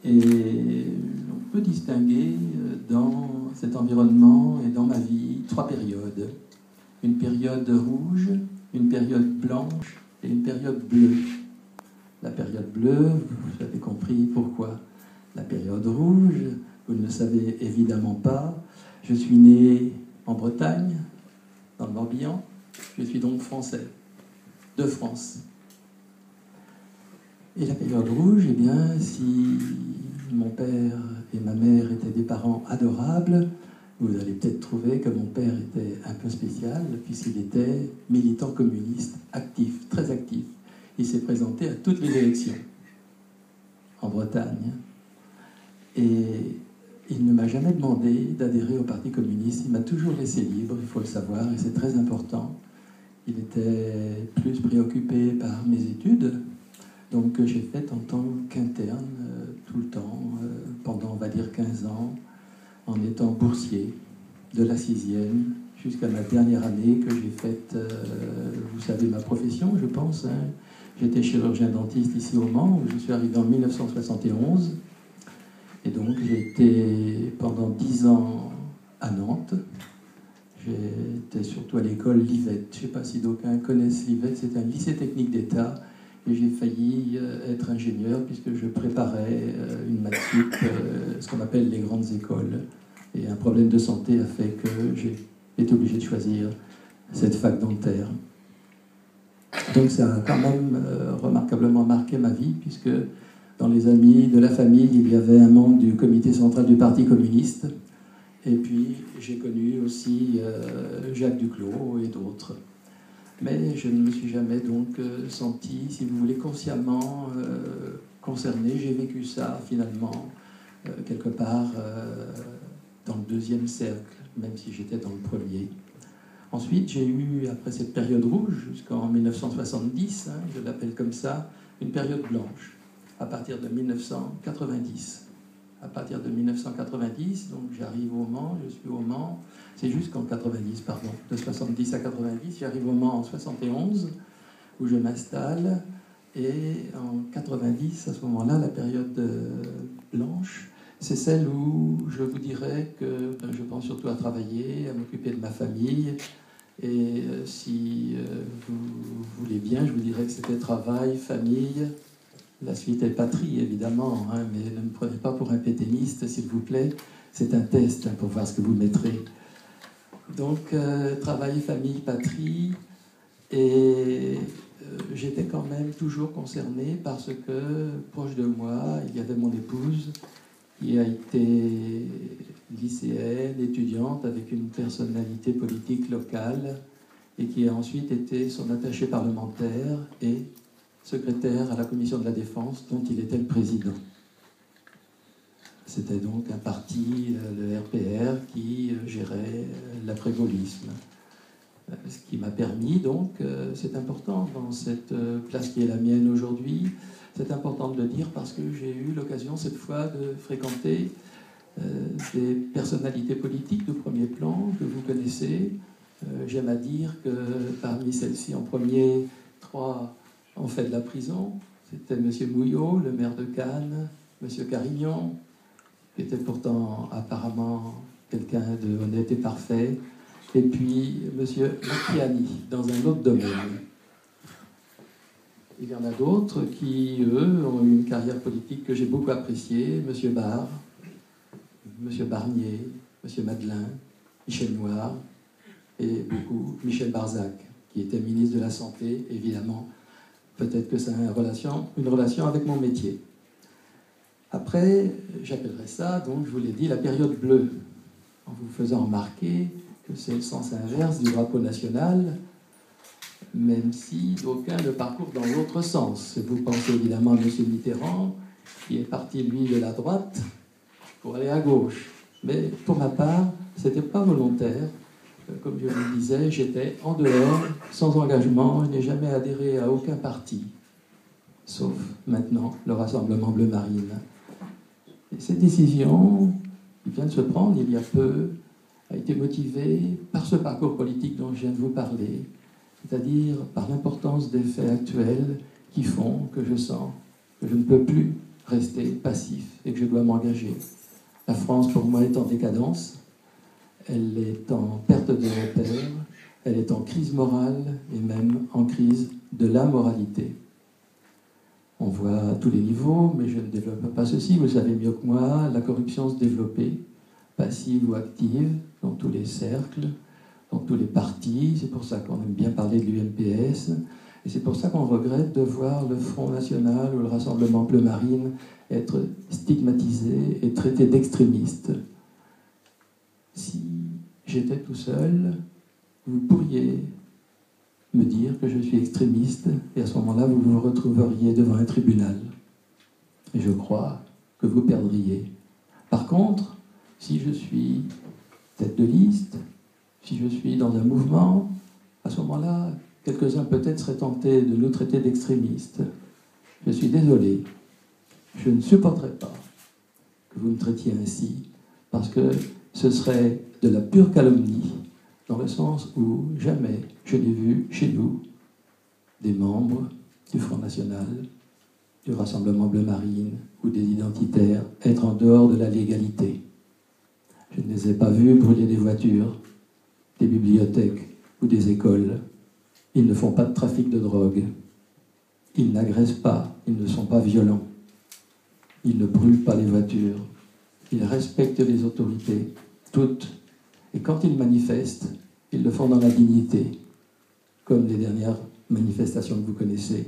Et on peut distinguer dans cet environnement et dans ma vie 3 périodes. Une période rouge, une période blanche et une période bleue. La période bleue, vous avez compris pourquoi. La période rouge, vous ne le savez évidemment pas. Je suis né en Bretagne, dans le Morbihan. Je suis donc français, de France. Et la période rouge, eh bien, si mon père et ma mère étaient des parents adorables, vous allez peut-être trouver que mon père était un peu spécial, puisqu'il était militant communiste, actif, très actif. Il s'est présenté à toutes les élections en Bretagne. Et il ne m'a jamais demandé d'adhérer au Parti communiste. Il m'a toujours laissé libre, il faut le savoir, et c'est très important. Il était plus préoccupé par mes études, donc que j'ai fait en tant qu'interne tout le temps, pendant, on va dire, 15 ans, en étant boursier de la 6e jusqu'à ma dernière année que j'ai faite, vous savez ma profession, je pense. Hein. J'étais chirurgien dentiste ici au Mans, où je suis arrivé en 1971. Et donc j'ai été pendant 10 ans à Nantes. J'étais surtout à l'école Livette. Je ne sais pas si d'aucuns connaissent Livette, c'est un lycée technique d'État. Et j'ai failli être ingénieur puisque je préparais une maths sup, ce qu'on appelle les grandes écoles. Et un problème de santé a fait que j'ai été obligé de choisir cette fac dentaire. Donc ça a quand même remarquablement marqué ma vie, puisque dans les amis de la famille, il y avait un membre du comité central du Parti communiste. Et puis j'ai connu aussi Jacques Duclos et d'autres. Mais je ne me suis jamais donc senti, si vous voulez, consciemment concerné. J'ai vécu ça finalement quelque part dans le 2e cercle, même si j'étais dans le 1er. Ensuite, j'ai eu, après cette période rouge, jusqu'en 1970, hein, je l'appelle comme ça, une période blanche, à partir de 1990. À partir de 1990, donc j'arrive au Mans, je suis au Mans, c'est jusqu'en 90, pardon, de 70 à 90, j'arrive au Mans en 71, où je m'installe, et en 90, à ce moment-là, la période blanche, c'est celle où je vous dirais que je pense surtout à travailler, à m'occuper de ma famille, et si vous voulez bien, je vous dirais que c'était travail, famille. La suite est patrie, évidemment, hein, mais ne me prenez pas pour un pétainiste, s'il vous plaît. C'est un test pour voir ce que vous mettrez. Donc, travail, famille, patrie. Et j'étais quand même toujours concerné parce que, proche de moi, il y avait mon épouse qui a été lycéenne, étudiante, avec une personnalité politique locale, et qui a ensuite été son attaché parlementaire et secrétaire à la commission de la défense dont il était le président. C'était donc un parti, le RPR, qui gérait l'après-gaullisme. Ce qui m'a permis donc, c'est important dans cette place qui est la mienne aujourd'hui, c'est important de le dire parce que j'ai eu l'occasion cette fois de fréquenter des personnalités politiques de premier plan que vous connaissez. J'aime à dire que parmi celles-ci, en premier, 3 ont fait de la prison. C'était M. Mouillot, le maire de Cannes, M. Carignon, qui était pourtant apparemment quelqu'un de honnête et parfait, et puis M. Macchiani, dans un autre domaine. Il y en a d'autres qui, eux, ont eu une carrière politique que j'ai beaucoup appréciée. M. Barre, M. Barnier, M. Madeleine, Michel Noir, et beaucoup Michel Barzac, qui était ministre de la Santé, évidemment. Peut-être que ça a une relation avec mon métier. Après, j'appellerais ça, donc je vous l'ai dit, la période bleue, en vous faisant remarquer que c'est le sens inverse du drapeau national, même si d'aucuns le parcourent dans l'autre sens. Vous pensez évidemment à M. Mitterrand, qui est parti, lui, de la droite pour aller à gauche. Mais pour ma part, ce n'était pas volontaire. Comme je vous le disais, j'étais en dehors, sans engagement, je n'ai jamais adhéré à aucun parti, sauf maintenant le Rassemblement Bleu Marine. Et cette décision, qui vient de se prendre il y a peu, a été motivée par ce parcours politique dont je viens de vous parler, c'est-à-dire par l'importance des faits actuels qui font que je sens que je ne peux plus rester passif et que je dois m'engager. La France, pour moi, est en décadence, elle est en perte de repères, elle est en crise morale et même en crise de la moralité. On voit à tous les niveaux, mais je ne développe pas ceci, vous le savez mieux que moi, la corruption se développer, passive ou active, dans tous les cercles, dans tous les partis. C'est pour ça qu'on aime bien parler de l'UMPS, et c'est pour ça qu'on regrette de voir le Front National ou le Rassemblement Bleu Marine être stigmatisé et traité d'extrémiste. Si j'étais tout seul, vous pourriez me dire que je suis extrémiste, et à ce moment-là, vous vous retrouveriez devant un tribunal. Et je crois que vous perdriez. Par contre, si je suis tête de liste, si je suis dans un mouvement, à ce moment-là, quelques-uns peut-être seraient tentés de nous traiter d'extrémistes. Je suis désolé, je ne supporterai pas que vous me traitiez ainsi, parce que ce serait de la pure calomnie, dans le sens où jamais je n'ai vu chez nous des membres du Front National, du Rassemblement Bleu Marine ou des identitaires être en dehors de la légalité. Je ne les ai pas vus brûler des voitures, des bibliothèques ou des écoles. Ils ne font pas de trafic de drogue. Ils n'agressent pas, ils ne sont pas violents. Ils ne brûlent pas les voitures. Ils respectent les autorités, toutes. Et quand ils manifestent, ils le font dans la dignité, comme les dernières manifestations que vous connaissez.